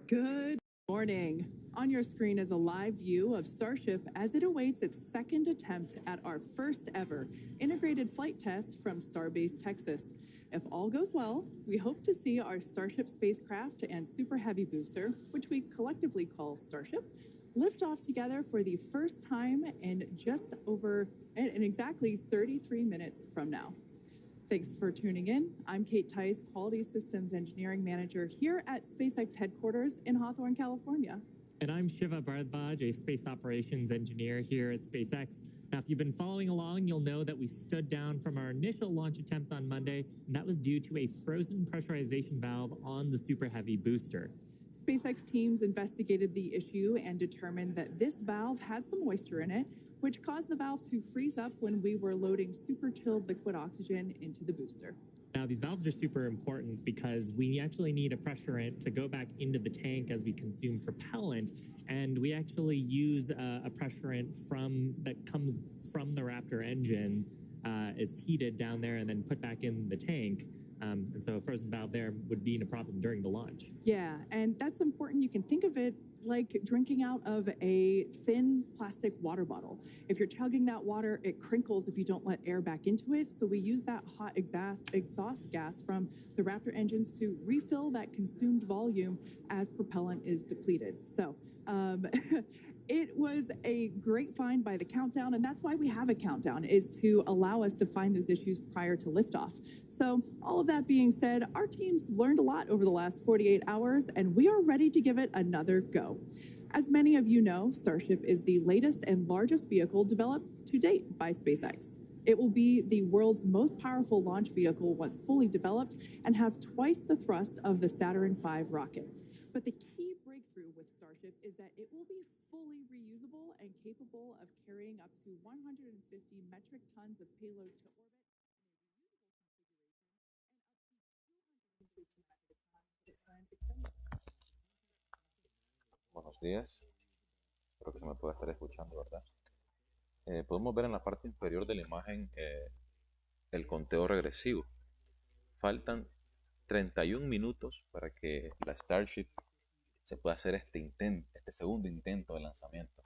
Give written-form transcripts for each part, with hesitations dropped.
Good morning. On your screen is a live view of Starship as it awaits its second attempt at our first ever integrated flight test from Starbase, Texas. If all goes well, we hope to see our Starship spacecraft and Super Heavy booster, which we collectively call Starship, lift off together for the first time in exactly 33 minutes from now. Thanks for tuning in. I'm Kate Tice, Quality Systems Engineering Manager here at SpaceX headquarters in Hawthorne, California. And I'm Shiva Bharadwaj, a Space Operations Engineer here at SpaceX. Now, if you've been following along, you'll know that we stood down from our initial launch attempt on Monday, and that was due to a frozen pressurization valve on the Super Heavy booster. SpaceX teams investigated the issue and determined that this valve had some moisture in it, which caused the valve to freeze up when we were loading super chilled liquid oxygen into the booster. Now, these valves are super important because we actually need a pressurant to go back into the tank as we consume propellant, and we actually use a pressurant that comes from the Raptor engines. It's heated down there and then put back in the tank. And so a frozen valve there would be a problem during the launch. Yeah, and that's important. You can think of it like drinking out of a thin plastic water bottle. If you're chugging that water, it crinkles if you don't let air back into it. So we use that hot exhaust gas from the Raptor engines to refill that consumed volume as propellant is depleted. So it was a great find by the countdown, and that's why we have a countdown, is to allow us to find those issues prior to liftoff. So all of that being said, our teams learned a lot over the last 48 hours, and we are ready to give it another go. As many of you know, Starship is the latest and largest vehicle developed to date by SpaceX. It will be the world's most powerful launch vehicle once fully developed and have twice the thrust of the Saturn V rocket. But the key breakthrough with Starship is that it will be fully reusable and capable of carrying up to 150 metric tons of payload to orbit. Buenos días, espero que se me pueda estar escuchando, ¿verdad? Podemos ver en la parte inferior de la imagen el conteo regresivo. Faltan 31 minutos para que la Starship se pueda hacer este segundo intento de lanzamiento.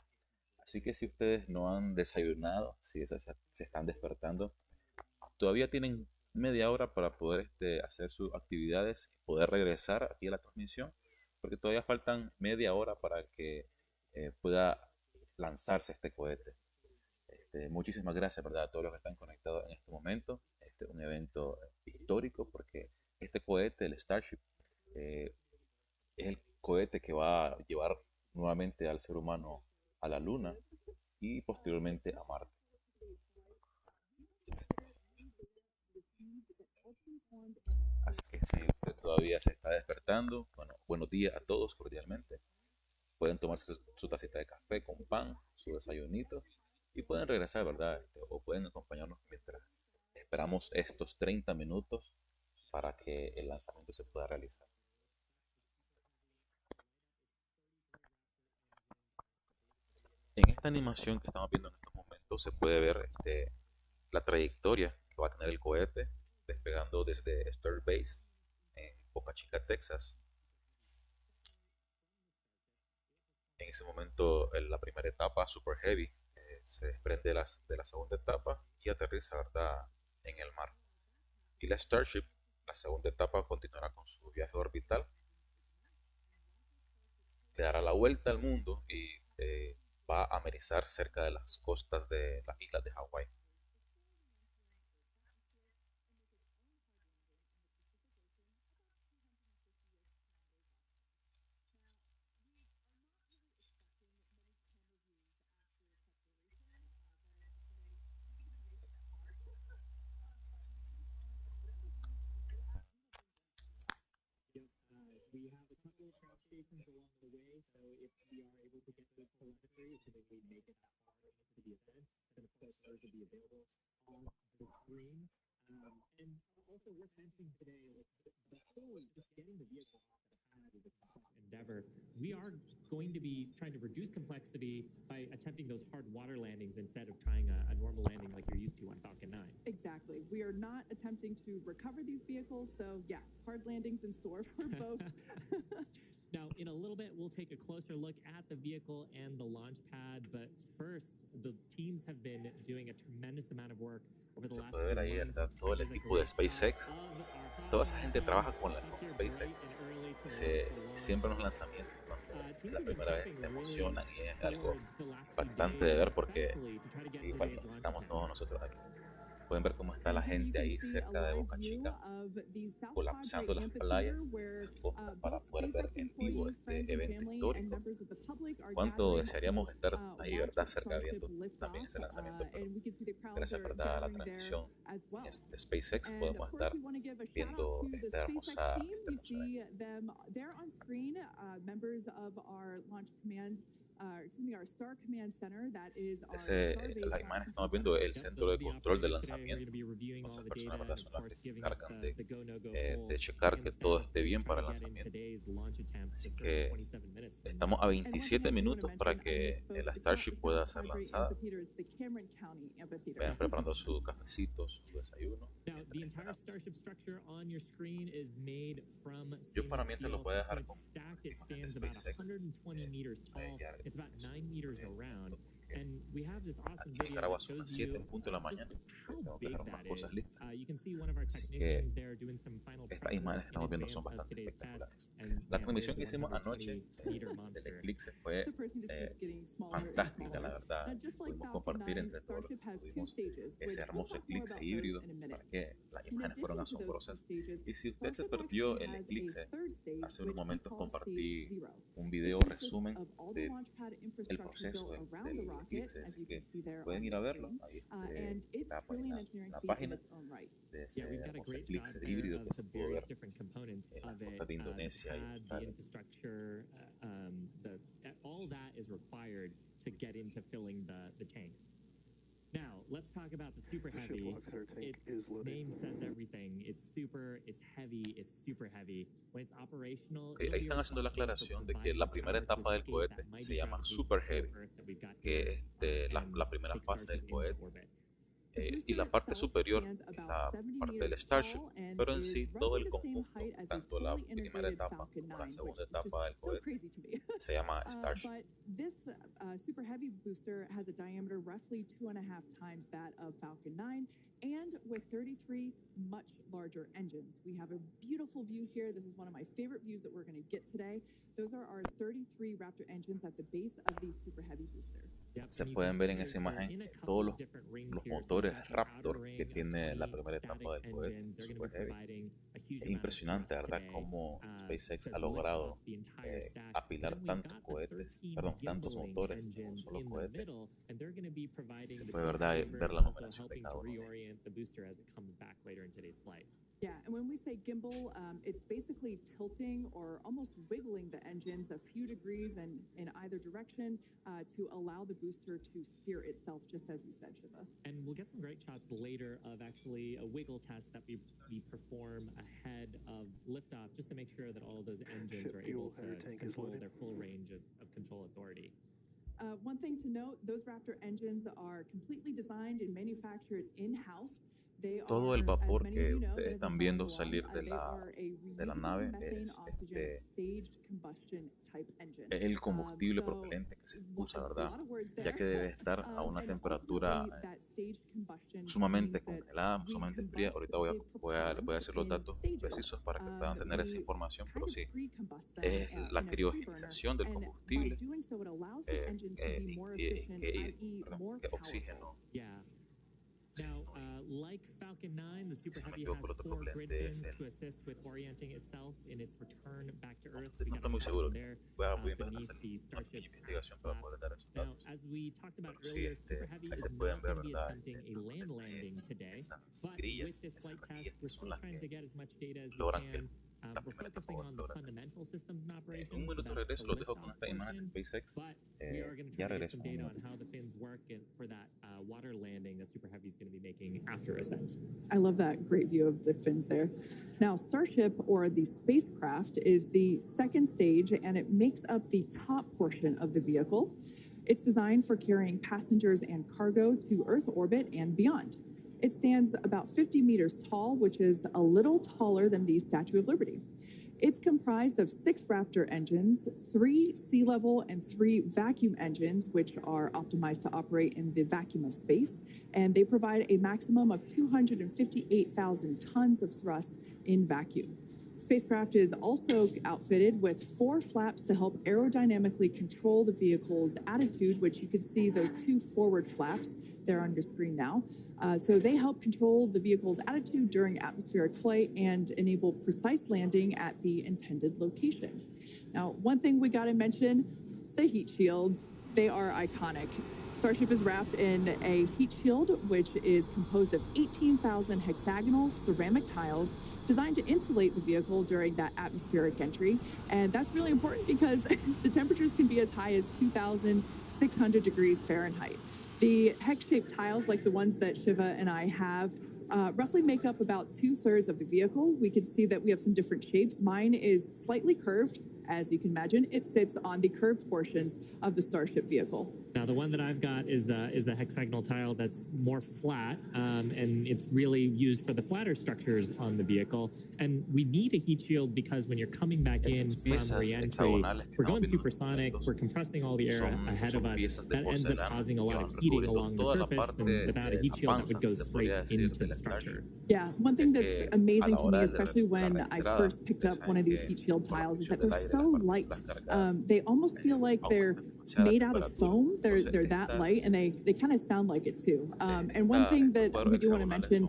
Así que si ustedes no han desayunado, si se están despertando, todavía tienen media hora para poder hacer sus actividades y poder regresar aquí a la transmisión, porque todavía faltan media hora para que pueda lanzarse este cohete. Muchísimas gracias, ¿verdad?, a todos los que están conectados en este momento. Este es un evento histórico porque este cohete, el Starship, es el cohete que va a llevar nuevamente al ser humano a la Luna y posteriormente a Marte. Así que si usted todavía se está despertando, bueno, buenos días a todos cordialmente. Pueden tomarse su tacita de café con pan, su desayunito, y pueden regresar, ¿verdad? O pueden acompañarnos mientras esperamos estos 30 minutos para que el lanzamiento se pueda realizar. En esta animación que estamos viendo en estos momentos se puede ver la trayectoria que va a tener el cohete despegando desde Starbase en Boca Chica, Texas. En ese momento, en la primera etapa, Super Heavy, se desprende de la segunda etapa y aterriza, ¿verdad?, en el mar. Y la Starship, la segunda etapa, continuará con su viaje orbital. Le dará la vuelta al mundo y va a amerizar cerca de las costas de las islas de Hawái. We have a couple of crash stations along the way, so if we are able to get the telemetry, assuming we make it that far into the event, then of course those will be available on the screen. And also worth mentioning today, like the whole just getting the vehicle off the pad is a complex endeavor. We are going to be trying to reduce complexity by attempting those hard water landings instead of trying a normal landing like you're used to on Falcon 9. Exactly. We are not attempting to recover these vehicles, so yeah, hard landings in store for both. Now, in a little bit, we'll take a closer look at the vehicle and the launch pad, but first, the teams have been doing a tremendous amount of work over the Se last puede ver ahí, few months. ¿verdad? Todo el Here's a equipo de great shot SpaceX. of our Toda esa pod gente and trabaja con super SpaceX. bright and early to launch. Siempre en los lanzamientos, cuando es Teams la have been primera vez, prepping se really emocionan y es algo for the last few impactante de days, ver porque especially to try to get sí, today's bueno, launch estamos attempts. todos nosotros aquí. Pueden ver cómo está la And here you gente can ahí see a cerca de live Boca view Chica, of the South colapsando Padre las playas Amphitheater, where costas para both poder ver SpaceX en vivo employees, este friends, and evento family, and histórico. members of the public are Cuánto gathering desearíamos to estar ahí, watch ¿verdad? Cerca Starship viendo lift también off, ese lanzamiento, pero and we can see the crowds gracias, are ¿verdad? A la gathering there transmisión as well. de SpaceX And podemos of course, estar we want to give a shout out viendo to the esta SpaceX hermosa, team. este You hermoso see evento. them there on screen, members of our launch command, our Star Command Center. That is our Las Starbase imágenes control estamos viendo center. el centro de control del Today, we're going lanzamiento. to be reviewing all Entonces, the personas, data ¿verdad? and, of Son las course, que se giving us encargan the go, no go, de checar que todo esté bien para el lanzamiento. Así que estamos a 27 minutos para que la Starship pueda ser lanzada. Vayan preparando su cafecito, su desayuno. Now, the entire Starship structure on your screen is made from Yo para stainless mientras lo steel. voy a dejar When con it's stacked, it imágenes stands de about SpaceX. 120 meters tall. It's about 9 meters around. And we have this awesome Aquí en video Nicaragua that son shows las 7 you en punto de la just mañana. how Tengo que big dejar unas that cosas is. listas. You can see one of our Así que technicians there doing some final estas prep work imágenes que in estamos viendo son advance of bastante today's test. espectaculares. And La man, there's transmisión the que hicimos anoche 120-meter del monster. eclipse fue The person just keeps getting smaller and fantástica, la smaller. verdad. Now, just like Pudimos Falcon compartir 9, entre todos los Starship que has two tuvimos stages, ese which we'll hermoso talk more eclipse about híbrido those in a minute. para que las In imágenes fueron addition to those two asombrosas. stages, Y si usted se Starship perdió actually el has eclipse, a third stage, hace unos which we momentos call compartí stage 0. un video It consists resumen of all the del launch pad el infrastructure proceso built around del the rocket, eclipse, as así you que can see there pueden on ir the a verlo screen. ahí And it's la truly an página, engineering la feat in página its own right. de ese Yeah, we've got a hermoso great eclipse shot there híbrido of que se the pudo various ver different components en las of it. costas de The Indonesia y pad, the Australia. infrastructure, all that is required to get into filling the tanks. Now, let's talk about the Super Heavy. Its name says everything. It's super, it's heavy, it's super heavy. When it's operational, Ok, ahí están haciendo la aclaración de que la primera etapa del cohete se llama Super Heavy, que es la primera fase del cohete. Y la parte superior es la parte del Starship, pero en sí todo el conjunto, tanto la primera etapa como la segunda etapa del cohete, se llama Starship. But this super heavy booster has a diameter roughly 2.5 times that of Falcon 9, and with 33 much larger engines. We have a beautiful view here. This is one of my favorite views that we're going to get today. Those are our 33 Raptor engines at the base of the super heavy booster. Se pueden ver en esa imagen todos los motores Raptor que tiene la primera etapa del cohete Super Heavy. Es impresionante, ¿verdad? Cómo SpaceX ha logrado apilar tantos cohetes, tantos motores en un solo cohete. Se puede, ¿verdad?, ver la numeración de cada uno. Yeah, and when we say gimbal, it's basically tilting or almost wiggling the engines a few degrees in either direction to allow the booster to steer itself, just as you said, Shiva. And we'll get some great shots later of actually a wiggle test that we perform ahead of liftoff, just to make sure that all of those engines are able to control their full range of control authority. One thing to note, those Raptor engines are completely designed and manufactured in-house. Todo el vapor que ustedes están viendo salir de la nave es el combustible propelente que se usa, ¿verdad? Ya que debe estar a una temperatura sumamente congelada, sumamente fría. Ahorita les voy a decir los datos precisos para que puedan tener esa información, pero sí, es la criogenización del combustible, que oxígeno. Now, like Falcon 9, the Super Heavy has 4 grid fins to assist with orienting itself in its return back to Earth. No estoy muy seguro. Voy a hacer una investigación para poder dar esos Now, datos. as we talked about Sí, earlier, Super Heavy ahí is se pueden not ver, going to be ¿verdad? attempting a land landing today, Esas but with grillas, this esas flight test, varillas que we're son still las trying to que get as much data as we logran que can. la We're primera focusing etapa on the logra. fundamental systems and En operations. un minuto That's regreso, the los dejo con liftoff esta imagen portion, de SpaceX. but we are going to Ya try to get regreso some en un data on minuto. how the fins work and for that water landing that Super Heavy is going to be making after ascent. I love that great view of the fins there. Now, Starship, or the spacecraft, is the second stage, and it makes up the top portion of the vehicle. It's designed for carrying passengers and cargo to Earth orbit and beyond. It stands about 50 meters tall, which is a little taller than the Statue of Liberty. It's comprised of 6 Raptor engines, 3 sea level and 3 vacuum engines, which are optimized to operate in the vacuum of space. And they provide a maximum of 258,000 tons of thrust in vacuum. Spacecraft is also outfitted with 4 flaps to help aerodynamically control the vehicle's attitude, which you can see those 2 forward flaps there on your screen now. So they help control the vehicle's attitude during atmospheric flight and enable precise landing at the intended location. Now, one thing we got to mention, the heat shields. They are iconic. Starship is wrapped in a heat shield, which is composed of 18,000 hexagonal ceramic tiles designed to insulate the vehicle during that atmospheric entry. And that's really important because the temperatures can be as high as 2,600 degrees Fahrenheit. The hex-shaped tiles, like the ones that Shiva and I have, roughly make up about 2/3 of the vehicle. We can see that we have some different shapes. Mine is slightly curved. As you can imagine, it sits on the curved portions of the Starship vehicle. Now, the one that I've got is a hexagonal tile that's more flat, and it's really used for the flatter structures on the vehicle. And we need a heat shield because when you're coming back in from re-entry, we're going supersonic, we're compressing all the air ahead of us. That ends up causing a lot of heating along the surface, and without a heat shield, that would go straight into the structure. Yeah, one thing that's amazing to me, especially when I first picked up one of these heat shield tiles, is that they're so light. They almost feel like they're made out of foam. They're that light, and they kind of sound like it too. And one thing that we do want to mention,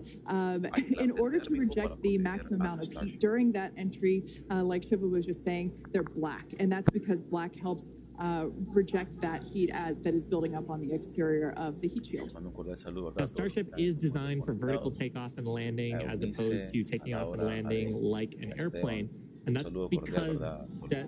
in order to reject the maximum amount of heat during that entry, like Shiva was just saying, they're black, and that's because black helps reject that heat that is building up on the exterior of the heat shield. Now, Starship is designed for vertical takeoff and landing as opposed to taking off and landing like an airplane. And that's because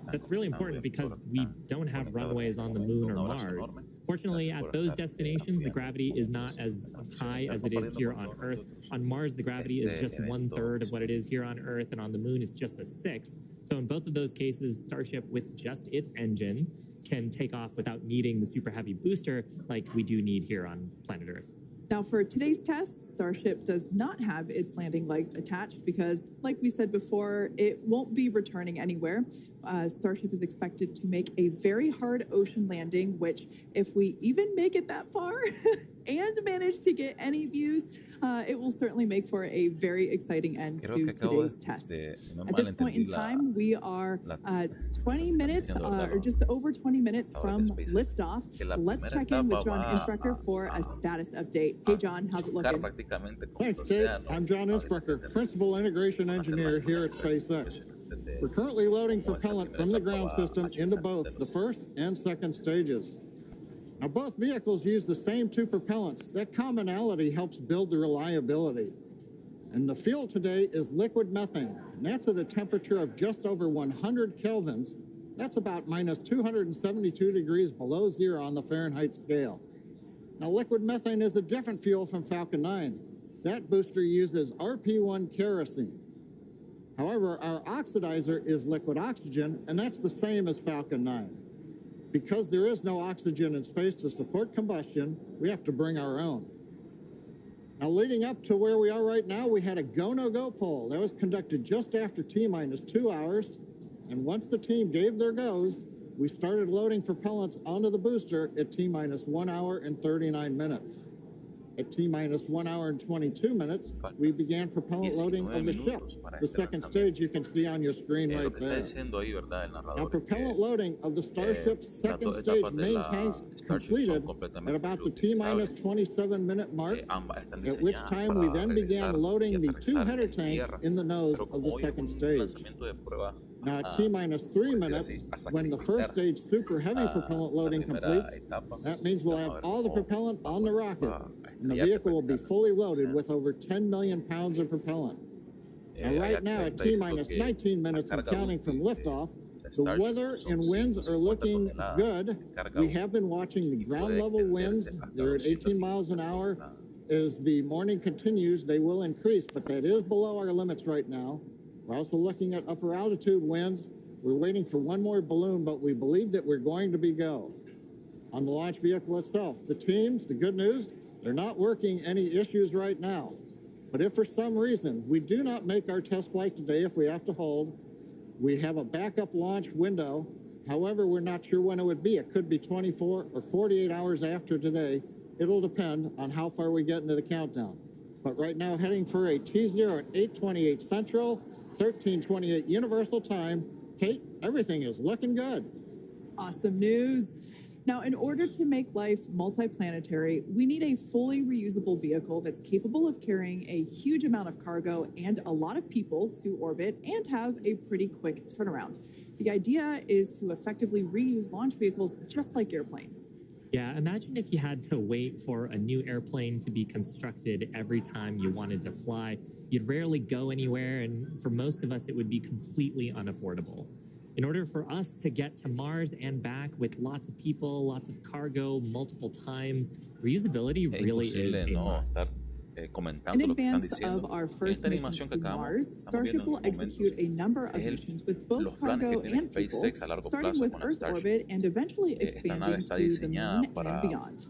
that's really important because we don't have runways on the moon or Mars. Fortunately, at those destinations, the gravity is not as high as it is here on Earth. On Mars, the gravity is just 1/3 of what it is here on Earth, and on the moon, it's just 1/6. So in both of those cases, Starship, with just its engines, can take off without needing the super heavy booster like we do need here on planet Earth. Now, for today's test, Starship does not have its landing legs attached because, like we said before, it won't be returning anywhere. Starship is expected to make a very hard ocean landing, which, if we even make it that far and manage to get any views, it will certainly make for a very exciting end to today's test. At this point in time, we are 20 minutes, or just over 20 minutes from liftoff. Let's check in with John Innsbrucker for a status update. Hey, John, how's it looking? Thanks, Dave. I'm John Innsbrucker, Principal Integration Engineer here at SpaceX. We're currently loading propellant from the ground system into both the first and second stages. Now, both vehicles use the same 2 propellants. That commonality helps build the reliability. And the fuel today is liquid methane, and that's at a temperature of just over 100 kelvins. That's about minus 272 degrees below zero on the Fahrenheit scale. Now, liquid methane is a different fuel from Falcon 9. That booster uses RP1 kerosene. However, our oxidizer is liquid oxygen, and that's the same as Falcon 9. Because there is no oxygen in space to support combustion, we have to bring our own. Now, leading up to where we are right now, we had a go-no-go poll. That was conducted just after T-minus 2 hours. And once the team gave their goes, we started loading propellants onto the booster at T-minus 1 hour and 39 minutes. At T-minus 1 hour and 22 minutes, we began propellant loading of the ship. The second stage you can see on your screen right there. Now, propellant loading of the Starship's second stage main tanks completed at about the T-minus 27-minute mark, at which time we then began loading the 2 header tanks in the nose of the second stage. Now, at T-minus 3 minutes, when the first stage super heavy propellant loading completes, that means we'll have all the propellant on the rocket, and the vehicle will be fully loaded with over 10 million pounds of propellant. Now, right now, at T-minus 19 minutes and counting from liftoff, the weather and winds are looking good. We have been watching the ground level winds. They're at 18 miles an hour. As the morning continues, they will increase, but that is below our limits right now. We're also looking at upper altitude winds. We're waiting for one more balloon, but we believe that we're going to be go. On the launch vehicle itself, the teams, the good news, they're not working any issues right now. But if for some reason we do not make our test flight today, if we have to hold, We have a backup launch window. However, we're not sure when it would be. It could be 24 or 48 hours after today. It'll depend on how far we get into the countdown. But right now, heading for a T0 at 8:28 Central, 13:28 Universal Time. Kate, everything is looking good. Awesome news. Now, in order to make life multiplanetary, we need a fully reusable vehicle that's capable of carrying a huge amount of cargo and a lot of people to orbit and have a pretty quick turnaround. The idea is to effectively reuse launch vehicles just like airplanes. Yeah, imagine if you had to wait for a new airplane to be constructed every time you wanted to fly. You'd rarely go anywhere, and for most of us, it would be completely unaffordable. In order for us to get to Mars and back with lots of people, lots of cargo, multiple times, reusability really is a must. In advance of our first mission to Mars, Starship will execute a number of missions with both cargo and people, starting with Earth orbit and eventually expanding to the Moon and beyond.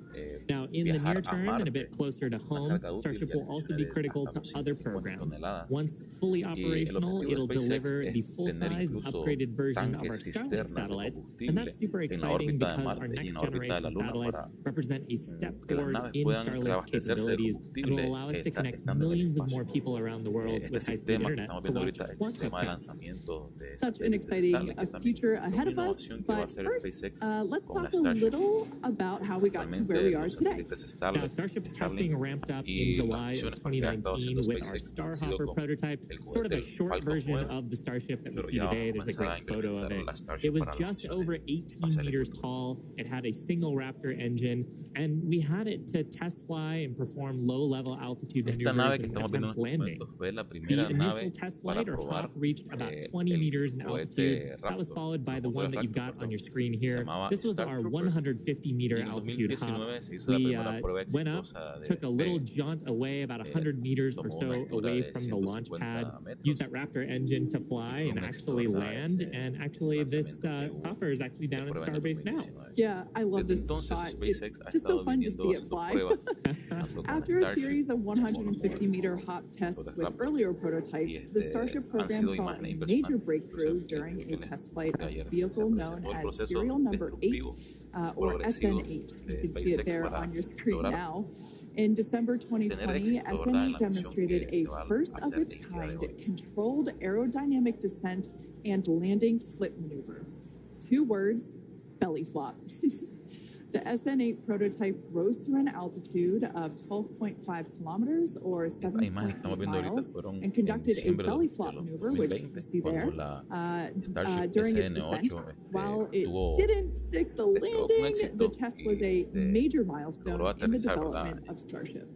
Now, in the near term and a bit closer to home, Starship will also be critical to other programs. Once fully operational, it'll deliver the full-size upgraded version of our Starlink satellites, and that's super exciting because our next-generation satellites represent a step forward in Starlink's capabilities and will allow us to connect millions of more people around the world with high-speed internet to watch sports webcasts. Such an exciting future ahead of us, but first, let's talk a little about how we got to where we are today. Now, Starship's testing ramped up in July of 2019 with our Starhopper prototype, sort of a short version of the Starship that we see today. There's a great photo of it. It was just over 18 meters tall. It had a single Raptor engine, and we had it to test fly and perform low-level altitude maneuvers and attempt landing. The initial test flight, or hop, reached about 20 meters in altitude. That was followed by the one that you've got on your screen here. This was our 150-meter altitude hop. We went up, took a little jaunt away, about 100 meters or so away from the launch pad, used that Raptor engine to fly and actually land, and actually this hopper is actually down at Starbase now. Yeah, I love this shot. It's just so fun to see it fly. After a series of 150-meter hop tests with earlier prototypes, the Starship program saw a major breakthrough during a test flight of a vehicle known as serial number 8, or SN8. You can see it there on your screen now. In December 2020, SN8 demonstrated a first-of-its-kind controlled aerodynamic descent and landing flip maneuver. 2 words, belly flop. The SN8 prototype rose to an altitude of 12.5 kilometers or 7.8 miles and conducted a belly flop maneuver, which you see there, during its descent. While it didn't stick the landing, the test was a major milestone in the development of Starship.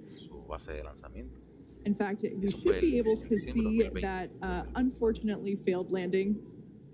In fact, you should be able to see that unfortunately failed landing.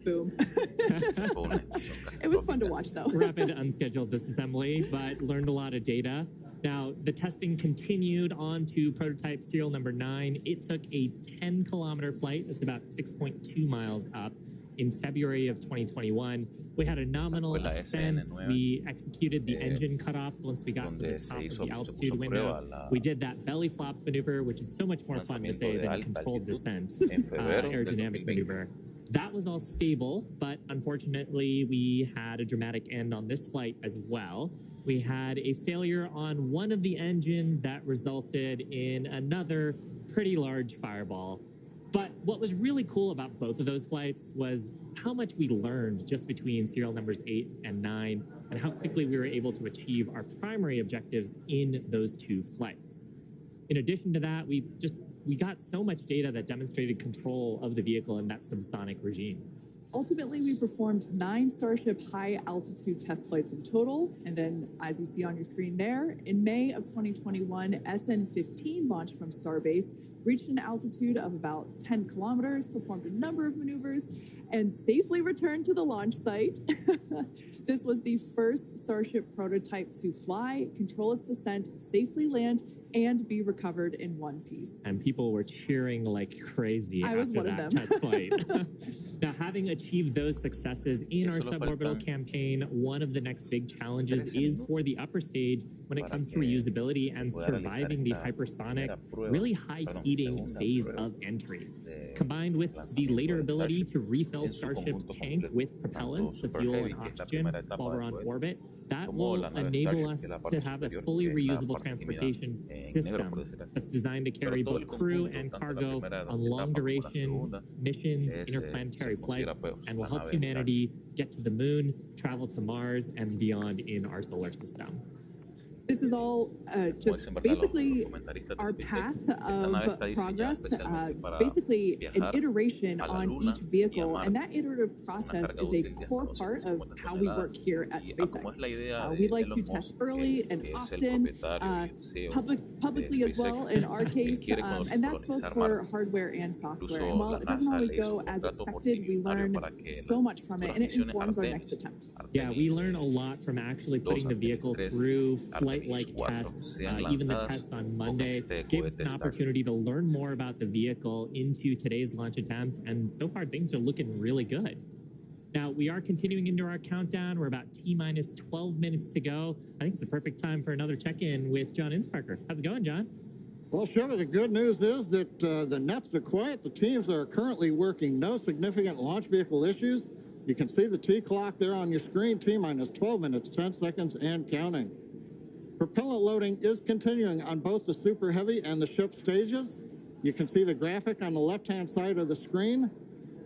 Boom. It was fun to watch, though. Rapid unscheduled disassembly, but learned a lot of data. Now, the testing continued on to prototype serial number 9. It took a 10-kilometer flight. That's about 6.2 miles up. In February of 2021, we had a nominal ascent. We executed the engine cutoffs once we got to the top of the altitude window. We did that belly flop maneuver, which is so much more fun to say than controlled descent, aerodynamic maneuver. That was all stable, but unfortunately, we had a dramatic end on this flight as well. We had a failure on one of the engines that resulted in another pretty large fireball. But what was really cool about both of those flights was how much we learned just between serial numbers 8 and 9 and how quickly we were able to achieve our primary objectives in those 2 flights. In addition to that, we got so much data that demonstrated control of the vehicle in that subsonic regime. Ultimately, we performed 9 Starship high-altitude test flights in total, and then, as you see on your screen there, in May of 2021, SN15 launched from Starbase, reached an altitude of about 10 kilometers, performed a number of maneuvers, and safely returned to the launch site. This was the first Starship prototype to fly, control its descent, safely land, and be recovered in one piece. And people were cheering like crazy after that test flight. Now, having achieved those successes in our suborbital campaign, one of the next big challenges is for the upper stage when it comes to reusability and surviving the hypersonic, really high heating phase of entry. Combined with the later ability to refill Starship's tank with propellants, the fuel and oxygen, while we're on orbit, that will enable us to have a fully reusable transportation system that's designed to carry both crew and cargo on long-duration missions, interplanetary flights, and will help humanity get to the moon, travel to Mars, and beyond in our solar system. This is all just basically our path of progress, basically an iteration on each vehicle, and that iterative process is a core part of how we work here at SpaceX. We like to test early and often, publicly as well in our case, and that's both for hardware and software. And while it doesn't always go as expected, we learn so much from it, and it informs our next attempt. Yeah, we learn a lot from actually putting the vehicle through flight-like tests. Even the test on Monday gave us an opportunity to learn more about the vehicle into today's launch attempt, and so far things are looking really good. Now, we are continuing into our countdown. We're about T-minus 12 minutes to go. I think it's a perfect time for another check-in with John Insparker. How's it going, John? Well, Chevy, the good news is that the nets are quiet. The teams are currently working. No significant launch vehicle issues. You can see the T clock there on your screen, T-minus 12 minutes, 10 seconds, and counting. Propellant loading is continuing on both the Super Heavy and the ship stages. You can see the graphic on the left-hand side of the screen.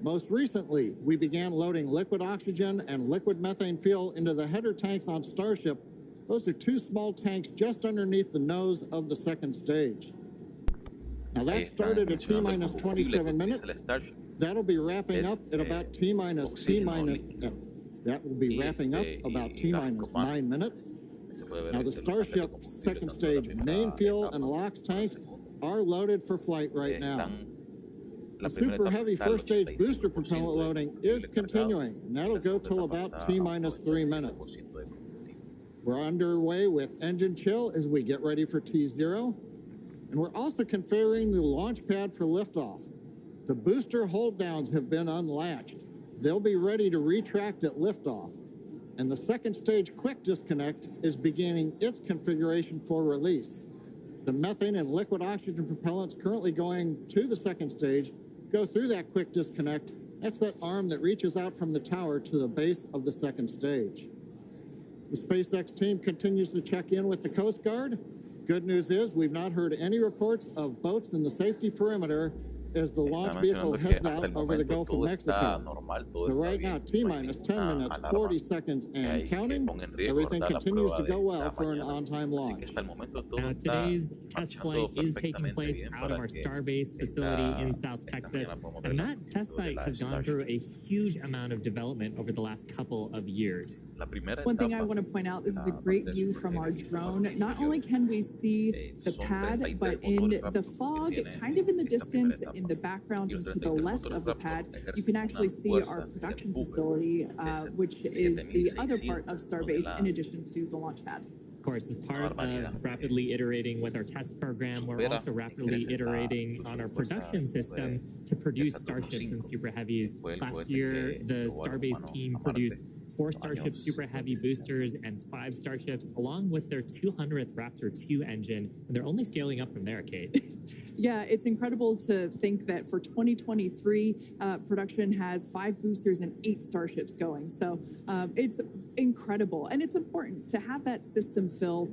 Most recently, we began loading liquid oxygen and liquid methane fuel into the header tanks on Starship. Those are two small tanks just underneath the nose of the second stage. Now that started at T-minus 27 minutes. That'll be wrapping up at about T-minus that will be wrapping up about T-minus 9 minutes. Now the Starship second stage main fuel and LOX tanks are loaded for flight right now. The Super Heavy first stage booster propellant loading is continuing, and that'll go till about T-minus 3 minutes. We're underway with engine chill as we get ready for T0, and we're also configuring the launch pad for liftoff. The booster hold downs have been unlatched. They'll be ready to retract at liftoff. And the second stage quick disconnect is beginning its configuration for release. The methane and liquid oxygen propellants currently going to the second stage go through that quick disconnect. That's that arm that reaches out from the tower to the base of the second stage. The SpaceX team continues to check in with the Coast Guard. Good news is we've not heard any reports of boats in the safety perimeter as the launch vehicle heads out over the Gulf of Mexico. So right now, T-minus 10 minutes, 40 seconds, and counting. Everything continues to go well for an on-time launch. Now, today's test flight is taking place out of our Starbase facility in South Texas, and that test site has gone through a huge amount of development over the last couple of years. One thing I want to point out, this is a great view from our drone. Not only can we see the pad, but in the fog, kind of in the distance, in the background and to the left of the pad, you can actually see our production facility, which is the other part of Starbase in addition to the launch pad. Of course, as part of rapidly iterating with our test program, we're also rapidly iterating on our production system to produce Starships and Super Heavies. Last year, the Starbase team produced 4 Starship Super Heavy boosters and 5 Starships, along with their 200th Raptor 2 engine, and they're only scaling up from there, Kate. Yeah, it's incredible to think that for 2023, production has 5 boosters and 8 Starships going. So it's incredible. And it's important to have that system fill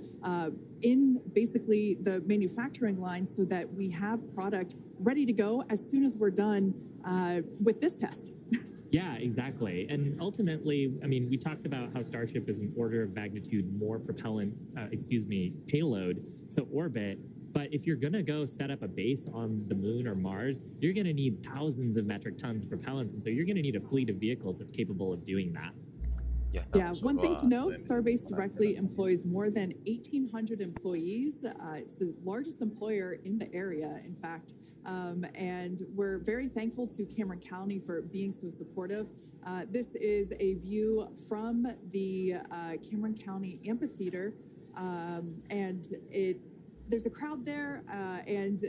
in basically the manufacturing line so that we have product ready to go as soon as we're done with this test. Yeah, exactly. And ultimately, I mean, we talked about how Starship is an order of magnitude more payload to orbit. But if you're going to go set up a base on the moon or Mars, you're going to need thousands of metric tons of propellants. And so you're going to need a fleet of vehicles that's capable of doing that. Yeah, one thing to note, Starbase directly employs more than 1,800 employees. It's the largest employer in the area, in fact. And we're very thankful to Cameron County for being so supportive. This is a view from the Cameron County Amphitheater, and there's a crowd there, and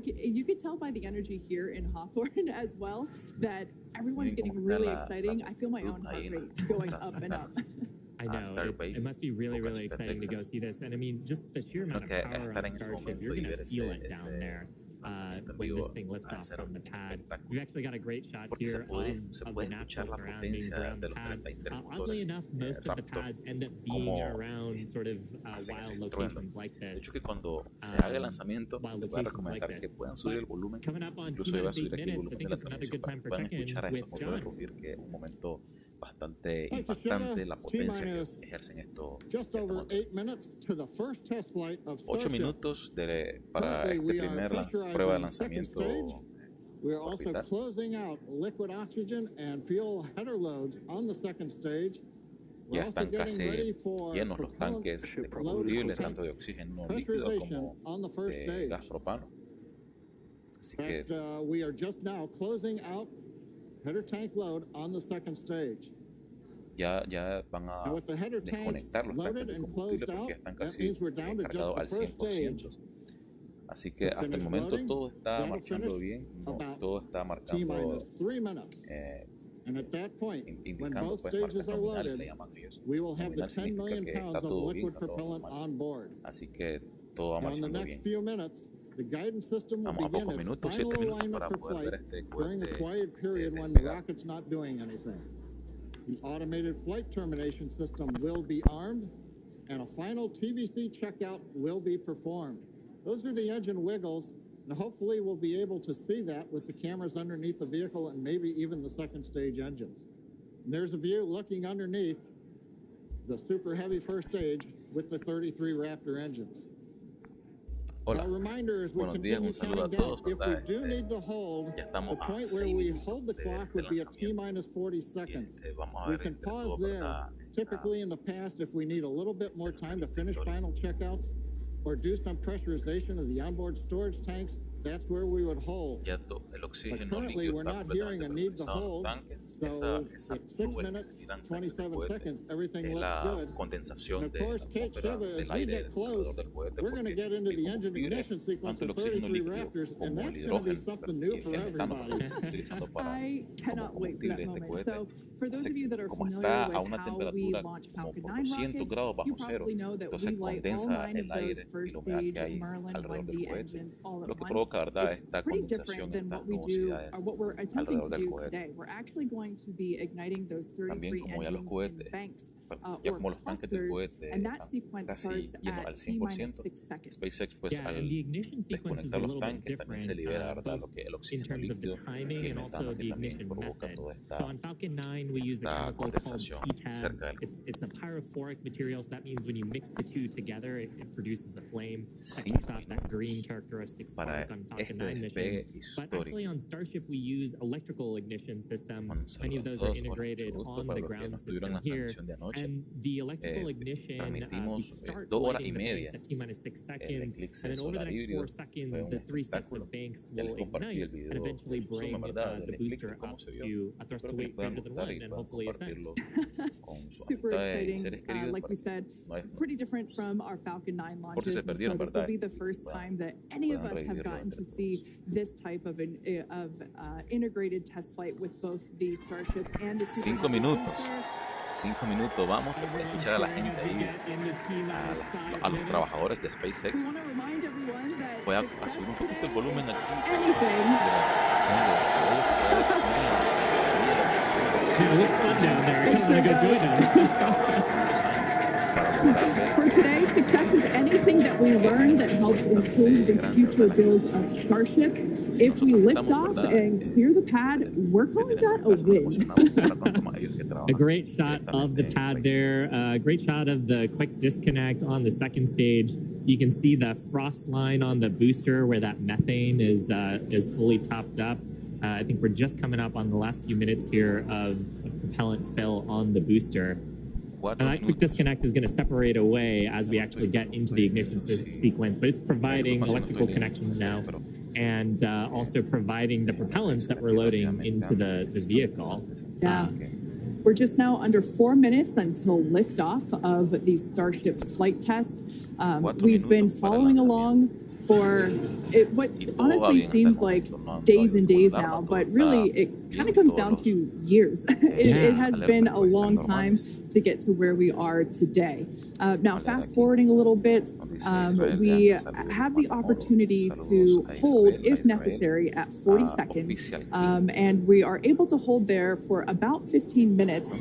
you could tell by the energy here in Hawthorne as well that everyone's getting really exciting. I feel my own heart rate going up and up. I know. It must be really, really exciting to go see this. And I mean, just the sheer amount of power on Starship, you're going to feel it down there. lanzamiento en when vivo this thing lifts va a off ser from the un pad. espectáculo. We've actually got a great shot Porque se here puede of the natural escuchar la surroundings potencia around de the los pad. 33 Oddly motores enough, most of the Raptor, pads end up being como around sort of hacen ese wild estruendo. locations like De this. hecho, que cuando se haga el lanzamiento, Wild les voy a locations like recomendar que this. puedan subir el But volumen. coming up on Incluso yo voy a 2 subir aquí el minutes, I volumen think de la it's another transmisión good para time que for puedan check-in escuchar a esos with motores John. rugir, que es un momento bastante Thank you, impactante, Shiva. la potencia que T-minus ejercen estos just over motores. 8 minutes to the first test flight of 8 Starship. minutos para Currently, este we are primer prueba de pressurizing lanzamiento second stage. We are also orbital. closing out liquid oxygen and fuel header loads on the second stage. We're Ya also están getting casi ready for llenos los propellant tanques de load combustible, tank tanto de oxígeno líquido pressurization como on the first de stage. gas propano. Así In que fact, we are just now closing out header tank load on the second stage. ya van Now, a with the header tanks desconectar los tanques loaded de and combustible closed out, porque están that casi means we're down to just cargados the al first stage. 100%. Así que To hasta el finish momento loading, todo está that'll marchando finish bien, no, about todo está marcando, T-minus 3 minutes. And at that point, when indicando both pues marcas stages are nominales, le loaded, llaman ellos. we will have the Nominal 10 significa million que está pounds of todo bien, liquid está todo propellant normal. on board. Así que todo va Now, in the marchando next bien. few minutes, the guidance system will Estamos a begin pocos its minutos, final 7 minutos alignment para for poder flight ver este during the cohete quiet period when the despegar. rocket's not doing anything. The automated flight termination system will be armed, and a final TVC checkout will be performed. Those are the engine wiggles, and hopefully we'll be able to see that with the cameras underneath the vehicle and maybe even the second stage engines. And there's a view looking underneath the super heavy first stage with the 33 Raptor engines. Hola, A reminder as we buenos días, continue un saludo a counting todos, down, if we ¿verdad? do need to hold, Ya estamos the a point where 6 we minutos hold the clock would be at T-minus 40 seconds. Vamos a We ver can entre pause todo, there. ¿verdad? Typically in the past, if we need a little bit more time to finish final checkouts or do some pressurization of the onboard storage tanks, that's where we would hold. Ya el But oxígeno currently, líquido we're está not hearing a completamente need to presurizado en los hold. tanques. So Esa at 6 nube que minutes, se lanza en el 27 cohete seconds, everything es looks la good. condensación And of de course, la Kate atmósfera Shiva, as del we aire get close, alrededor del cohete, we're going to porque get into el the engine combustible, ignition sequence tanto el of oxígeno 33 líquido Raptors, and como el that's going to be hidrógeno something new for el metano que everybody. se está utilizando para I como cannot wait for combustible that este moment. cohete So, for those hace of you that are como familiar está a with una how we temperatura launch como Falcon por 9 200 rockets, grados you bajo cero, probably know that entonces we light all condensa 9 el of those aire y first la humedad stage que hay Merlin alrededor del 1D cohete, engines all lo at que once. provoca, ¿verdad? It's Esta pretty condensación, different than estas what we do nubosidades or what we're attempting to alrededor del do cohete. today. We're actually going to be igniting those También 33 como ya los engines in cohetes, banks ya or como los tanques del clusters, cohete and that están sequence casi starts llenos at al T-minus 100%, 6 seconds. SpaceX pues Yeah, al and the ignition sequence is a desconectar los little bit tanques también se different, libera, ¿verdad? both Lo que el in oxígeno terms of the líquido timing y el and also metano the que también ignition provoca method. toda So on Falcon 9, we use a esta chemical called condensación TTAB. cerca del It's a pyrophoric material, so that means when you mix the two together, it produces a flame that 5 kicks off that minutos green characteristic para spark on Falcon este 9 despegue missions. But histórico. actually on Starship, we use electrical ignition systems. Un Many saludo of a those are todos, bueno, integrated mucho gusto on para the los que ground no estuvieron en system la here. transmisión de anoche. And the electrical ignition, we Transmitimos start 2 horas lighting y the media banks at T-minus 6 el seconds, eclipse and then over the solar next híbrido. 4 seconds, Fue un the 3 separate espectáculo. banks Ya les will compartí ignite el video and eventually del resumen, bring ¿verdad? the Del eclipse, booster cómo up se vio. to a thrust Espero to que les weight puedan greater than gustar 1 y and puedan hopefully ascend. compartirlo con sus Super amistades y exciting. seres queridos Like para we que said, pretty different from our Falcon 9 por si launches. se And so perdieron, this will ¿verdad? be the Y first puedan- time that any of puedan us have revivirlo gotten entre to see todos. this type of integrated test flight with both the Starship and the 5 minutos. 5 minutos, vamos a escuchar a la gente ahí, a los trabajadores de SpaceX. We want to remind everyone that Voy a success subir un poquito el today volumen is aquí anything. de la presentación de jueves. Yeah, it looks fun down there. I'm gonna go join them. For today, success is anything that we learn that helps improve the future builds of Starship. If we lift off and clear the pad, we're calling that a win. A great shot of the pad there. A great shot of the quick disconnect on the second stage. You can see the frost line on the booster where that methane is fully topped up. I think we're just coming up on the last few minutes here of propellant fill on the booster. And that quick disconnect is going to separate away as we actually get into the ignition sequence, but it's providing electrical connections now and also providing the propellants that we're loading into the vehicle. Yeah. We're just now under 4 minutes until liftoff of the Starship flight test. We've been following along for what honestly seems like days and days now, but really kind of comes down to years. It has been a long time to get to where we are today. Now, fast forwarding a little bit, we have the opportunity to hold, if necessary, at 40 seconds. And we are able to hold there for about 15 minutes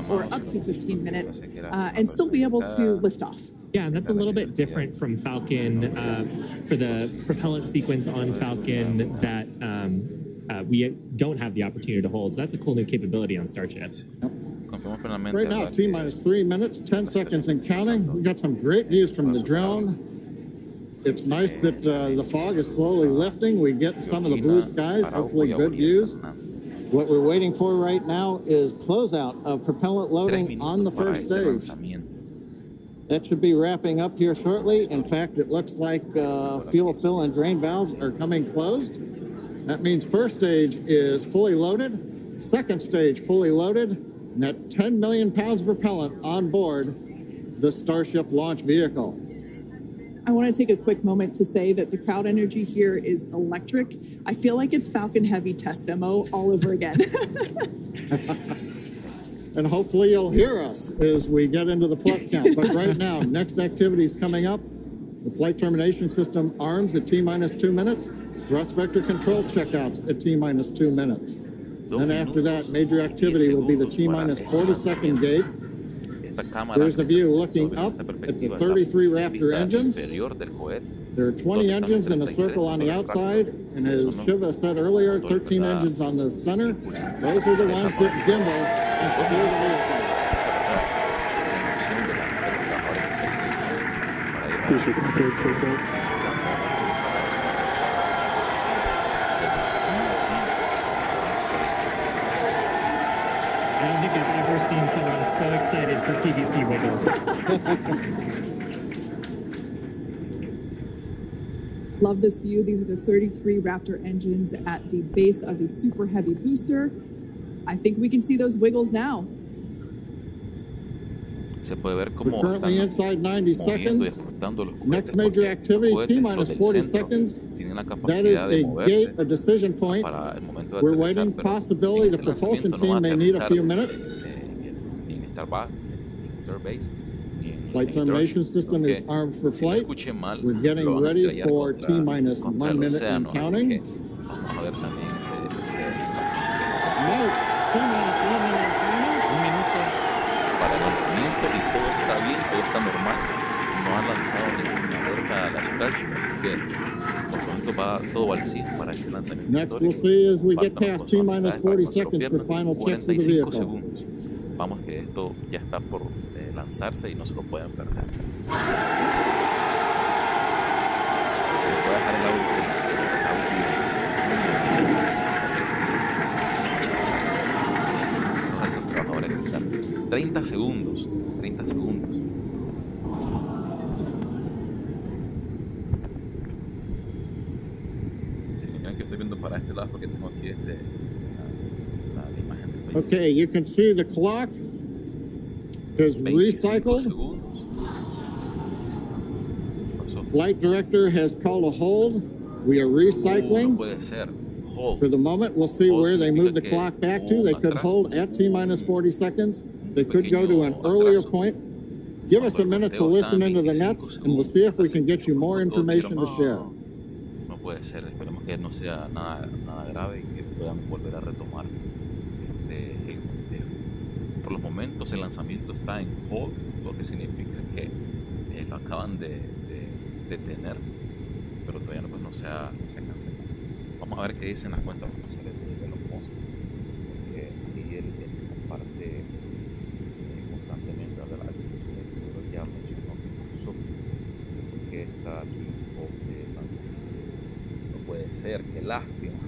or up to 15 minutes and still be able to lift off. Yeah, and that's a little bit different from Falcon for the propellant sequence on Falcon that we don't have the opportunity to hold. So that's a cool new capability on Starship. Right now, T-minus 3 minutes, 10 seconds and counting. We got some great views from the drone. It's nice that the fog is slowly lifting. We get some of the blue skies, hopefully good views. What we're waiting for right now is closeout of propellant loading on the first stage. That should be wrapping up here shortly. In fact, it looks like fuel fill and drain valves are coming closed. That means first stage is fully loaded, second stage fully loaded, and at 10 million pounds of propellant on board the Starship launch vehicle. I want to take a quick moment to say that the crowd energy here is electric. I feel like it's Falcon Heavy test demo all over again. And hopefully you'll hear us as we get into the plus count. But right now, next activity is coming up. The flight termination system arms at T-minus 2 minutes. Thrust vector control checkouts at T-minus 2 minutes. Then after that, major activity will be the T-minus 40-second gate. Here's the view looking up at the 33 Raptor engines. There are 20 engines in a circle on the outside, and as Shiva said earlier, 13 engines on the center. Those are the ones that gimbal and steer the vehicle. I don't think I've ever seen someone so excited for TBC wiggles. Love this view. These are the 33 Raptor engines at the base of the super heavy booster. I think we can see those wiggles now. We're currently inside 90 seconds. Next major activity, T-minus 40 seconds. That is a gate, a decision point. We're waiting. Possibility the propulsion team may need a few minutes. Flight termination system is armed for flight. We're getting ready for T-minus 1 minute and counting. T-minus 1 minute and counting. Para el lanzamiento y todo está bien, todo está normal. No han lanzado ninguna alerta a la Starship, así que por lo tanto todo va al 100 para este lanzamiento. Next we'll see as we get past T-minus 40 seconds for final checks of the vehicle. Segundos. Vamos que esto ya está por lanzarse y no se lo pueden perder. Voy a dejar el audio. Esos trabajadores que están 30 segundos. 30 segundos. Si me creen que estoy viendo para este lado porque tengo aquí la imagen de SpaceX. Okay, you can see the clock has recycled. Flight director has called a hold. We are recycling. No puede ser. Hold. For the moment, we'll see where they move the clock back to. They could hold at T-minus 40 seconds. They could go to an earlier point. Give us a minute to listen into the nets, and we'll see if we can get you more information to share. No puede ser. Esperemos que no sea nada grave y que puedan volver a retomar el conteo. Por los momentos, el lanzamiento está en hold, lo que significa que lo acaban de detener, pero todavía no se ha cancelado. Vamos a ver qué dicen las cuentas oficiales de los monstruos, porque ahí él comparte constantemente de la actualización, seguro ya mencionó que incluso que está aquí de lanzamiento. No puede ser, qué lástima.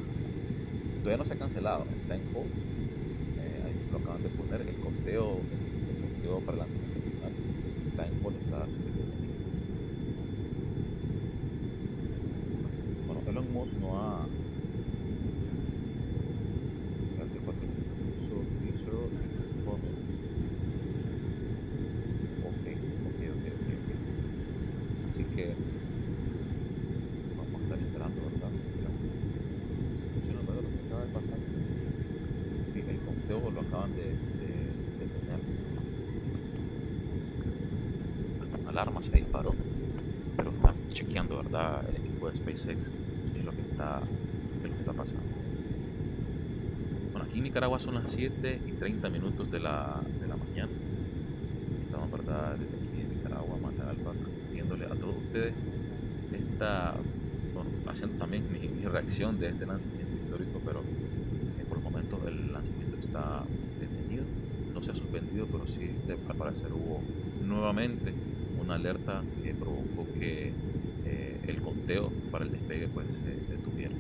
Todavía no se ha cancelado, está en hold. Ahí lo acaban de poner el conteo para el lanzamiento final. Está en hold, está subiendo. Bueno, Elon Musk no ha hace 4 minutos puso teaser comment. Ok. Así que vamos a estar esperando, ¿verdad? Las soluciones de lo que acaba de pasar. acaban de tener. Una alarma se disparó, pero están chequeando, ¿verdad? El equipo de SpaceX, qué es lo que está pasando. Bueno, aquí en Nicaragua son las 7:30 de la mañana. Estamos, ¿verdad? Desde aquí en Nicaragua, Mata Alba, transmitiéndole a todos ustedes bueno, haciendo también mi reacción de este lanzamiento histórico, pero por el momento el lanzamiento está detenido, no se ha suspendido, pero sí al parecer hubo nuevamente una alerta que provocó que el conteo para el despegue pues se detuviera.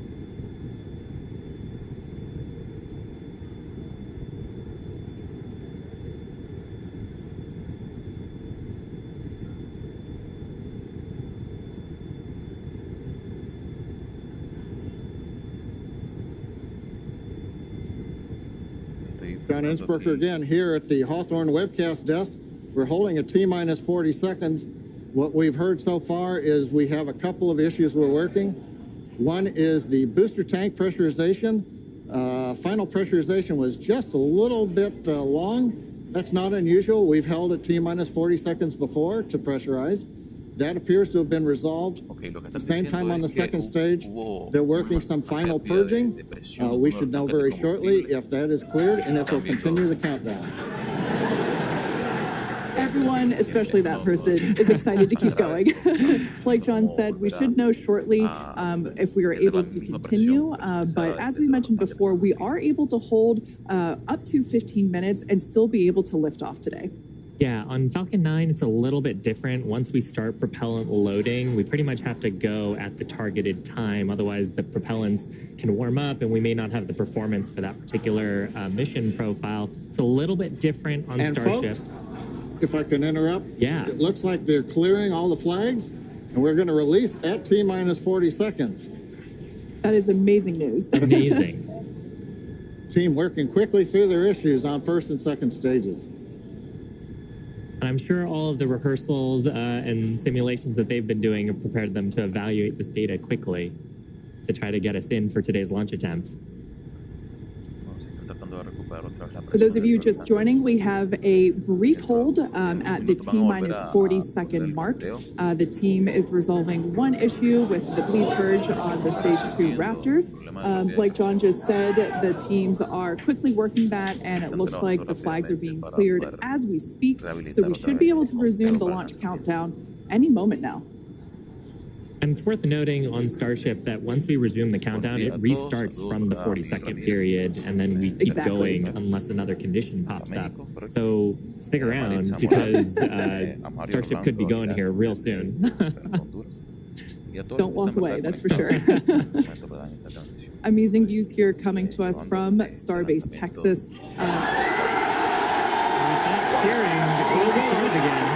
John Innsbrucker again here at the Hawthorne webcast desk. We're holding at T-minus 40 seconds. What we've heard so far is we have a couple of issues we're working. One is the booster tank pressurization. Final pressurization was just a little bit long. That's not unusual. We've held at T-minus 40 seconds before to pressurize. That appears to have been resolved. At the same time on the second stage, they're working some final purging. We should know very shortly if that is cleared and if we'll continue the countdown. Everyone, especially that person, is excited to keep going. Like John said, we should know shortly if we are able to continue. But as we mentioned before, we are able to hold up to 15 minutes and still be able to lift off today. Yeah, on Falcon 9, it's a little bit different. Once we start propellant loading, we pretty much have to go at the targeted time. Otherwise, the propellants can warm up and we may not have the performance for that particular mission profile. It's a little bit different on Starship. Folks, if I can interrupt, yeah, it looks like they're clearing all the flags and we're going to release at T-minus 40 seconds. That is amazing news. Amazing. Team working quickly through their issues on first and second stages. And I'm sure all of the rehearsals and simulations that they've been doing have prepared them to evaluate this data quickly to try to get us in for today's launch attempt. For those of you just joining, we have a brief hold at the T-minus 40-second mark. The team is resolving one issue with the bleed purge on the Stage 2 Raptors. Like John just said, the teams are quickly working that, and it looks like the flags are being cleared as we speak. So we should be able to resume the launch countdown any moment now. And it's worth noting on Starship that once we resume the countdown, it restarts from the 40-second period, and then we keep going unless another condition pops up. So stick around because Starship could be going here real soon. Don't walk away, that's for sure. Amazing views here coming to us from Starbase, Texas. Cheering before we start again.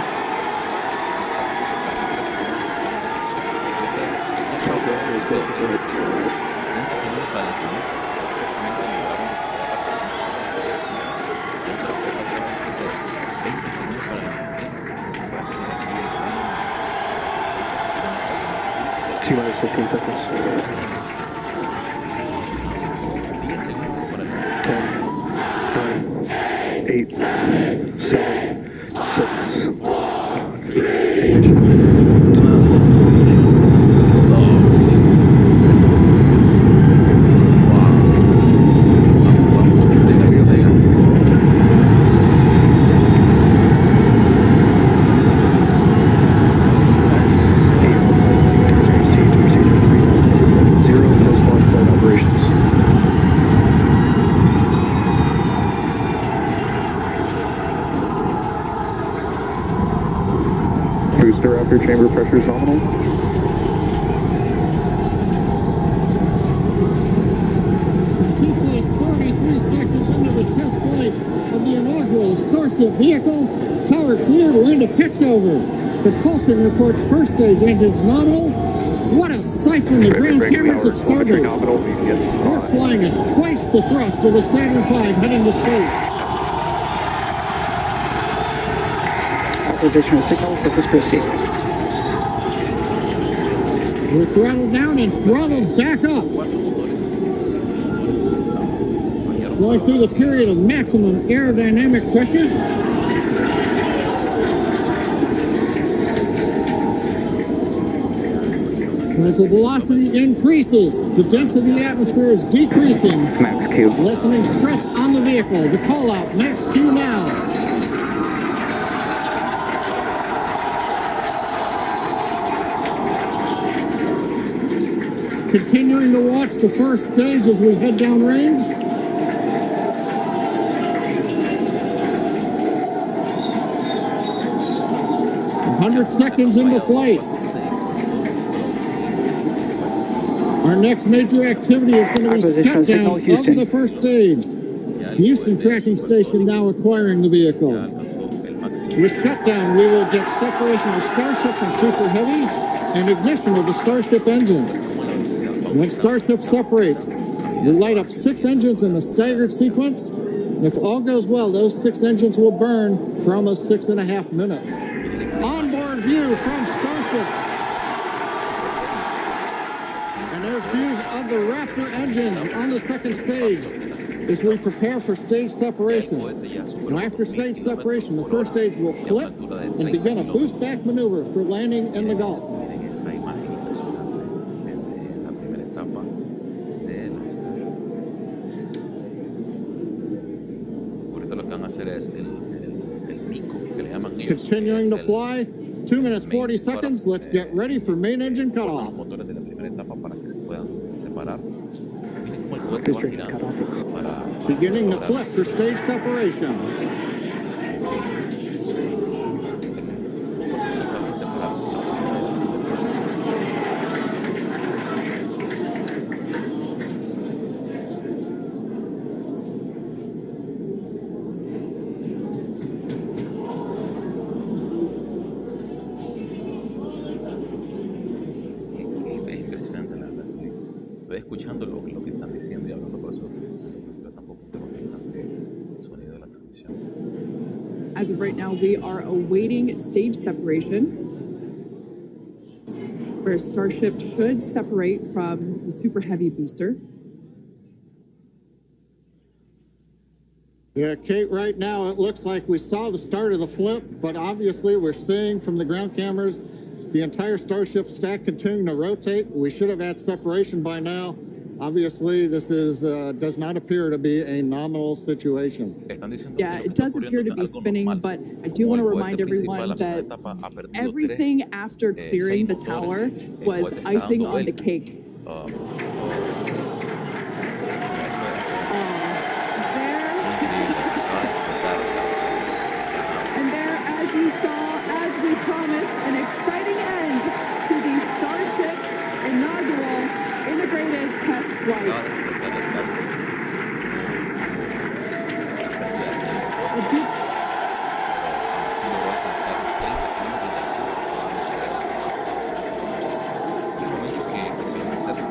T-minus 15 seconds. 10, 9, 8, 7, 6, 5, Raptor chamber pressure is nominal. 43 seconds into the test flight of the inaugural Starship vehicle. Tower cleared, we're into pitch over. Propulsion reports first stage engines nominal. What a sight from the ground cameras at Starbase. We're flying at twice the thrust of the Saturn V heading to space. Additional signal, surface proceed. We're throttled down and throttled back up. going through the period of maximum aerodynamic pressure. As the velocity increases, the density of the atmosphere is decreasing, Max Q. lessening stress on the vehicle. The call out, max Q now. Continuing to watch the first stage as we head down range. "100 seconds into flight. Our next major activity is going to be shutdown of the first stage. Houston tracking station now acquiring the vehicle. With shutdown, we will get separation of Starship from Super Heavy and ignition of the Starship engines. When Starship separates, we light up 6 engines in a staggered sequence. If all goes well, those 6 engines will burn for almost 6.5 minutes. Onboard view from Starship. And there's views of the Raptor engines on the second stage as we prepare for stage separation. Now, after stage separation, the first stage will flip and begin a boost back maneuver for landing in the Gulf. Continuing to fly, 2 minutes 40 seconds. Let's get ready for main engine cutoff. Beginning the flip for stage separation. Escuchando lo que están diciendo y hablando por eso, yo tampoco tengo el sonido de la transmisión. As of right now, we are awaiting stage separation, where Starship should separate from the Super Heavy booster. Yeah, Kate, right now it looks like we saw the start of the flip, but obviously we're seeing from the ground cameras the entire Starship stack continuing to rotate. We should have had separation by now. Obviously, this is does not appear to be a nominal situation. Yeah, it does appear to be spinning, but I do want to remind everyone that everything after clearing the tower was icing on the cake. And there, as you saw, as we promised, an exciting end to the Starship inaugural integrated test flight.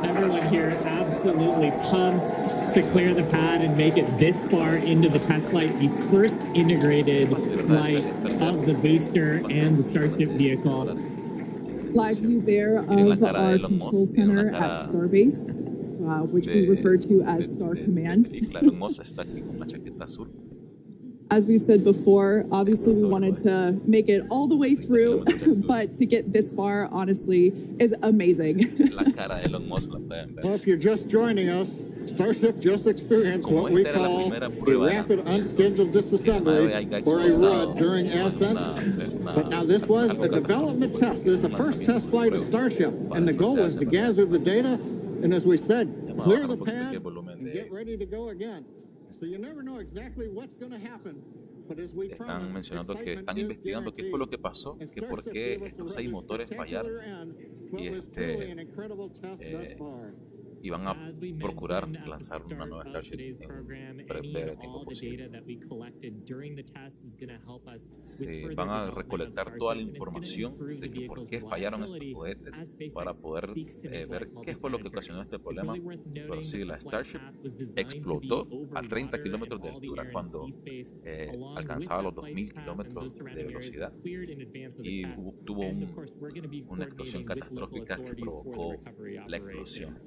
Everyone here absolutely pumped to clear the pad and make it this far into the test flight, the first integrated flight of the booster and the Starship vehicle. Live view there of our control center at Starbase, which we refer to as Star Command. As we said before, obviously we wanted to make it all the way through, but to get this far, honestly, is amazing. Well, if you're just joining us, Starship just experienced what we call a rapid unscheduled disassembly, or a RUD, during ascent. But now this was a development test. This is the first test flight of Starship, and the goal was to gather the data, and as we said, clear the pad and get ready to go again. So you never know exactly what's going to happen. But as we Están mencionando que están investigando qué fue lo que pasó, que por qué estos 6 motores fallaron y van a procurar lanzar una nueva Starship en breve tiempo posible. Van a recolectar toda la información de que por qué fallaron estos cohetes para poder ver qué fue lo que ocasionó este problema. Pero sí, la Starship explotó a 30 kilómetros de altura cuando alcanzaba los 2000 kilómetros de velocidad y tuvo una explosión catastrófica que provocó la explosión.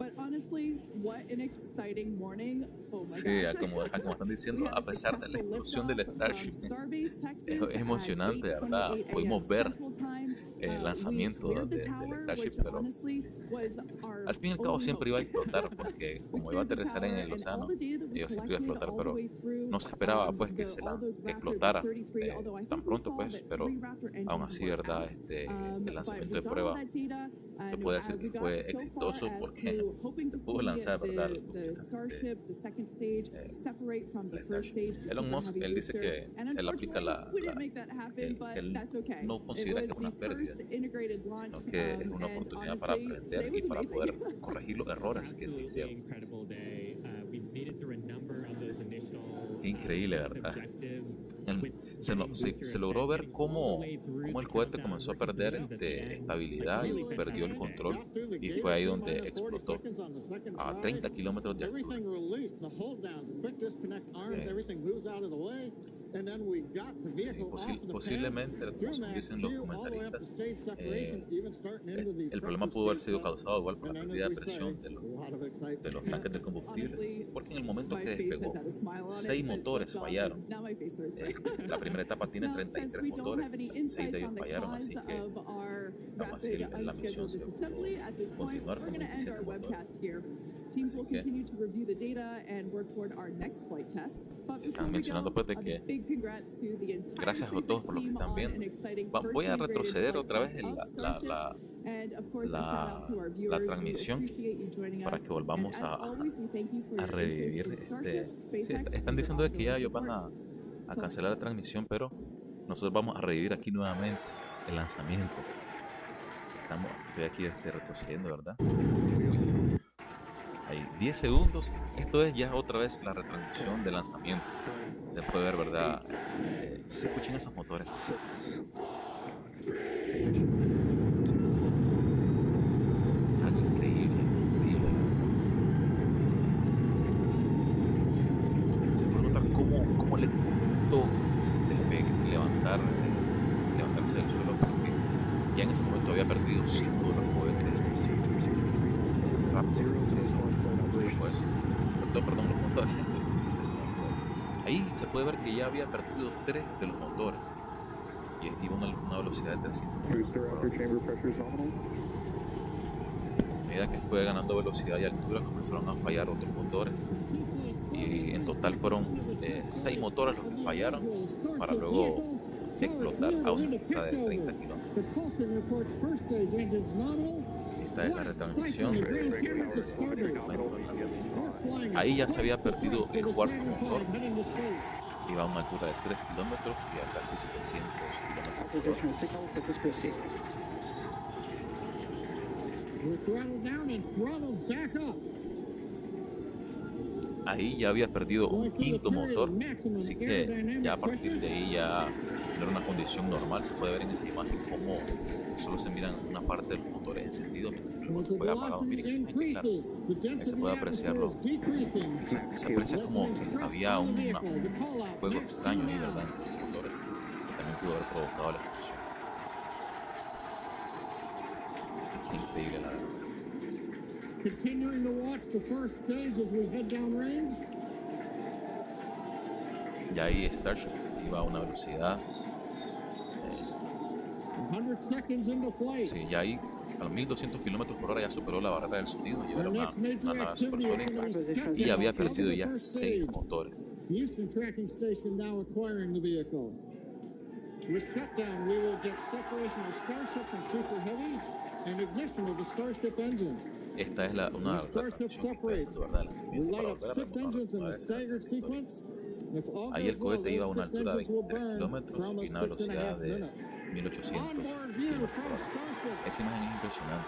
But honestly, what an exciting morning. Oh my Sí, gosh. como están We diciendo, had a a pesar de la successful explosión del liftoff Starship, from Starbase, Texas es at emocionante, ¿verdad? 8:28 Pudimos a.m. ver Central Time. el We lanzamiento cleared the del tower, Starship, which pero honestly was our al fin y al cabo only siempre hope. iba a explotar, porque We como iba a cleared the aterrizar en tower, el and all océano, the data that we siempre iba a collected explotar, all the pero way through no se esperaba pues que, all those que Raptor, explotara those 33, although I tan think we pronto, saw pues, that pero 3 Raptor aún engines así, were ¿verdad? out. El But lanzamiento we de got all prueba that data, se and puede decir que we got fue so far exitoso as porque to hoping se to pudo see lanzar, ¿verdad? the Starship, the second stage, separate from the El first Starship. stage, the Elon super Musk, heavy él dice booster. que And él aplica unfortunately, we didn't make that happen, but él that's okay. no It considera was que es the una pérdida, first integrated launch, sino que es una and oportunidad para honestly, aprender today y was para amazing. poder corregir los errores que se Absolutely hicieron. incredible day. We've made it through a number of those initial Increíble, test ¿verdad? objectives. Se logró ver cómo el cohete comenzó a perder estabilidad y perdió el control, y fue ahí donde explotó a 30 kilómetros de altura. Everything released, the hold downs, quick disconnect arms, Sí. everything moves out of the way, and then we got the vehicle off the pad, Posiblemente, como through dicen los max Q, all the way up to comentaristas, stage separation, even starting into the el problema pressure pudo haber stage sido tunnel. causado igual por And la then, pérdida as de we presión say, a lot of de excitement. los tanques de combustible, Honestly, porque en el momento my que face despegó, has had a smile on it 6 since motores liftoff, fallaron. and now my face hurts. La primera etapa tiene Now, since 33 we don't motores, have any 6 de insights ellos on the fallaron, cause así que of our aún así rapid la misión unscheduled se disassembly, pudo at this point, continuar we're con going to end 27 our motores. webcast here. Teams Así will que continue to review the data and work toward our next flight test. But before están we mencionando go, pues de a que big congrats to the entire gracias a todos SpaceX por lo que team están on viendo. an exciting first Voy a integrated retroceder flight otra vez test of Starship. And of course, a shout out to our la viewers. We transmisión appreciate you joining para us. que And volvamos as always, we thank you for a your interest revivir in Starship, sí, SpaceX, están and your diciendo de que ya ongoing ellos van support. a cancelar la transmisión, pero nosotros vamos a revivir aquí nuevamente el lanzamiento. Estoy aquí retrocediendo, ¿verdad? Ahí, 10 segundos. Esto es ya otra vez la retransmisión del lanzamiento. Se puede ver, ¿verdad? Escuchen esos motores. Algo increíble, increíble. Se puede notar cómo le costó levantarse del suelo, porque ya en ese momento había perdido 5 de los cohetes Raptor, perdón, los motores. Ahí se puede ver que ya había perdido 3 de los motores y iba a una velocidad de 300 Booster after chamber pressure is nominal. A medida que fue ganando velocidad y altura, comenzaron a fallar otros motores, y en total fueron 6 motores los que fallaron para luego explotar a una altura de 30 kilómetros. Esta es la retransmisión. Ahí ya se había perdido el cuarto motor, iba a una altura de 3 kilómetros y a casi 700 kilómetros por hora. Additional signal for 50. We're throttled down and throttled back up. Ahí ya había perdido un quinto motor, así que ya a partir de ahí ya no era una condición normal. Se puede ver en esa imagen como solo se miran una parte de los motores encendidos mientras el motor fue apagado. Miren esa imagen, claro, ahí se puede apreciarlo. Se aprecia como que había un fuego extraño ahí, ¿verdad?, entre los motores, que también pudo haber provocado la explosión. Qué increíble, la verdad. Continuing to watch the first stage as we head downrange. Ya ahí Starship iba a una velocidad, 100 seconds into flight. sí, ya ahí a los 1200 kilómetros por hora ya superó la barrera del sonido, ya Our era next major una nave activity is going to supersónica, be y había shutdown of perdido the ya first 6 stage. motores. Houston Tracking Station now acquiring the vehicle. With shutdown, we will get separation of Starship from Super Heavy and ignition of the Starship engines. Esta es una When de las Starship transmisiones que estoy separates, haciendo, ¿verdad?, el we lanzamiento light para up volver a 6 engines in a retomar ese staggered lanzamiento. sequence. If all Ahí goes el well, cohete iba a those una 6 altura de engines will 23 burn kilómetros for y almost una 6.5 velocidad de minutes. 1800 Onboard view kilómetros por from hora. Starship. Esa imagen es impresionante.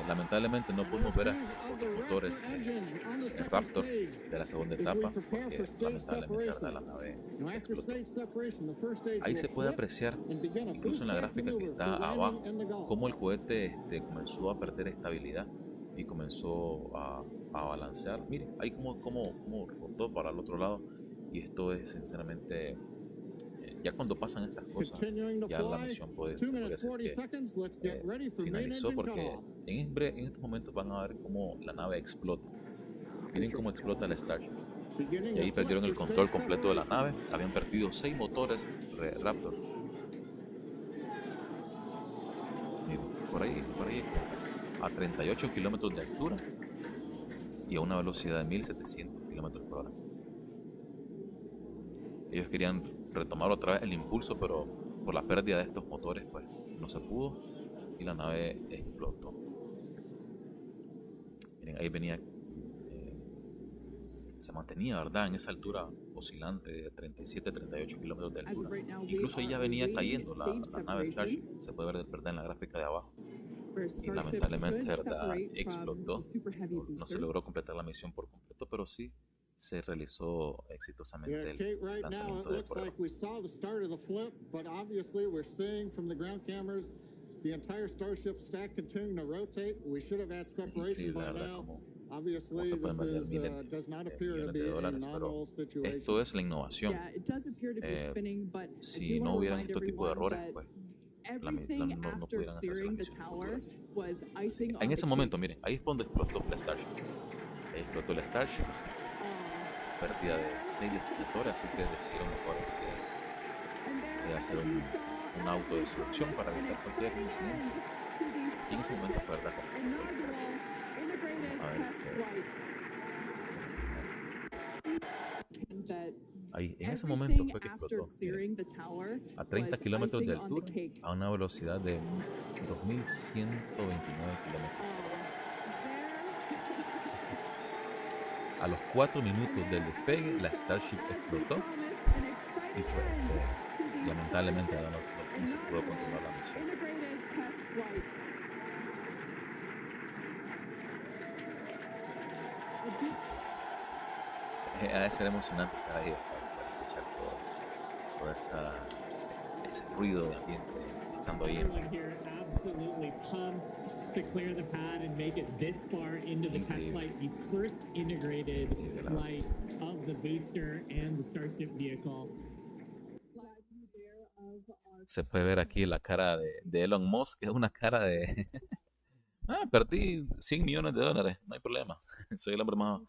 Lamentablemente no pudimos ver a los motores en Raptor de la segunda etapa, porque lamentablemente, ¿verdad?, la nave explotó. Ahí se puede apreciar, incluso en la gráfica que está abajo, cómo el cohete comenzó a perder estabilidad y comenzó a balancear. Miren, ahí como rotó para el otro lado, y esto es sinceramente Ya cuando pasan estas cosas, Continuing to ya la fly, misión 2 puede, se podría minutes decir 40 que seconds. Let's get ready for main finalizó, engine porque cutoff. en estos momentos van a ver cómo la nave explota. Miren cómo explota el Starship. Beginning Y the ahí flip perdieron el for control stage completo de la separation. nave. Habían perdido 6 motores Raptor. Miren, por ahí explota. A 38 kilómetros de altura y a una velocidad de 1700 kilómetros por hora. Ellos querían retomar otra vez el impulso, pero por la pérdida de estos motores, pues no se pudo y la nave explotó. Miren, ahí venía, se mantenía, ¿verdad?, en esa altura oscilante de 37-38 kilómetros de altura. Incluso ahí ya venía cayendo la nave Starship, se puede ver, ¿verdad?, en la gráfica de abajo. Y lamentablemente, ¿verdad?, explotó. No se logró completar la misión por completo, pero sí se realizó exitosamente Yeah, el Kate, right now it lanzamiento de looks prueba. like we saw the start of the flip, but obviously we're seeing from the ground cameras the entire Starship stack continuing to rotate. We should have had separation Increíble, by ¿verdad?, now. como Obviously, se pueden this perder does not appear to millones be de a dólares, pero nominal situation. esto es la innovación. Yeah, it does appear to be spinning, but I Si do no want to hubieran remind este tipo de everyone errores, that pues everything no after pudieran hacerse las clearing the misiones tower futuras. was icing on En the ese cake. momento, miren, ahí es donde explotó la Starship. Ahí explotó la Starship, pérdida de 6 de sus motores, así que decidieron mejor hacer una autodestrucción para evitar cualquier incidente. Y en ese momento fue, ¿verdad?, como explotó la Starship. A ver, ahí, en ese momento fue que explotó. Miren, a 30 kilómetros de altura, a una velocidad de 2129 kilómetros por hora. A los 4 minutos del despegue, la Starship explotó y pues lamentablemente no se pudo continuar la misión. Ha de ser emocionante estar ahí, para escuchar todo ese ruido de ambiente estando ahí en Everyone here absolutely pumped to clear the pad and make it this far into the test flight, the first integrated flight of the booster and the Starship vehicle. Se puede ver aquí la cara de Elon Musk, que es una cara de perdí 100 millones de dólares, no hay problema. Soy el hombre más,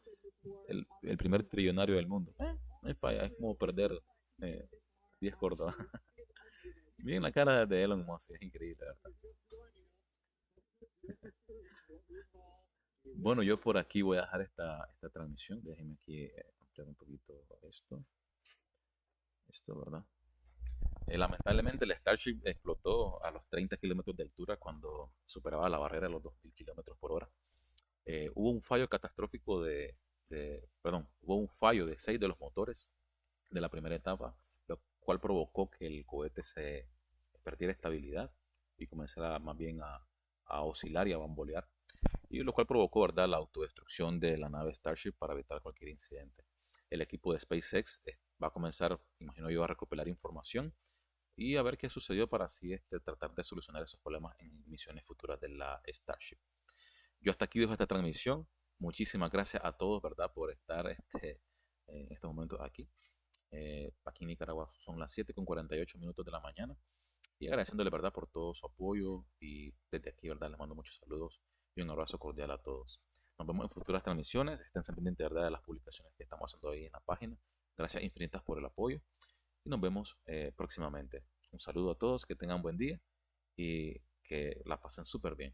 el primer trillonario del mundo. No hay falla, es como perder 10 Córdoba. Miren la cara de Elon Musk, es increíble, ¿verdad? Bueno, yo por aquí voy a dejar esta transmisión. Déjenme aquí ampliar un poquito esto, ¿verdad? Lamentablemente el Starship explotó a los 30 kilómetros de altura cuando superaba la barrera de los 2000 kilómetros por hora. Hubo un fallo catastrófico hubo un fallo de 6 de los motores de la primera etapa, lo cual provocó que el cohete se perdiera estabilidad y comenzara más bien a oscilar y a bambolear, y lo cual provocó, ¿verdad?, la autodestrucción de la nave Starship para evitar cualquier incidente. El equipo de SpaceX va a comenzar, imagino yo, a recopilar información y a ver qué sucedió para así tratar de solucionar esos problemas en misiones futuras de la Starship. Yo hasta aquí dejo esta transmisión. Muchísimas gracias a todos, ¿verdad?, por estar en estos momentos aquí. Aquí en Nicaragua son las 7:48 de la mañana. Y agradeciéndole, ¿verdad?, por todo su apoyo. Y desde aquí, ¿verdad?, les mando muchos saludos y un abrazo cordial a todos. Nos vemos en futuras transmisiones. Estén pendientes, ¿verdad?, de las publicaciones que estamos haciendo ahí en la página. Gracias infinitas por el apoyo. Y nos vemos próximamente. Un saludo a todos, que tengan buen día y que la pasen súper bien.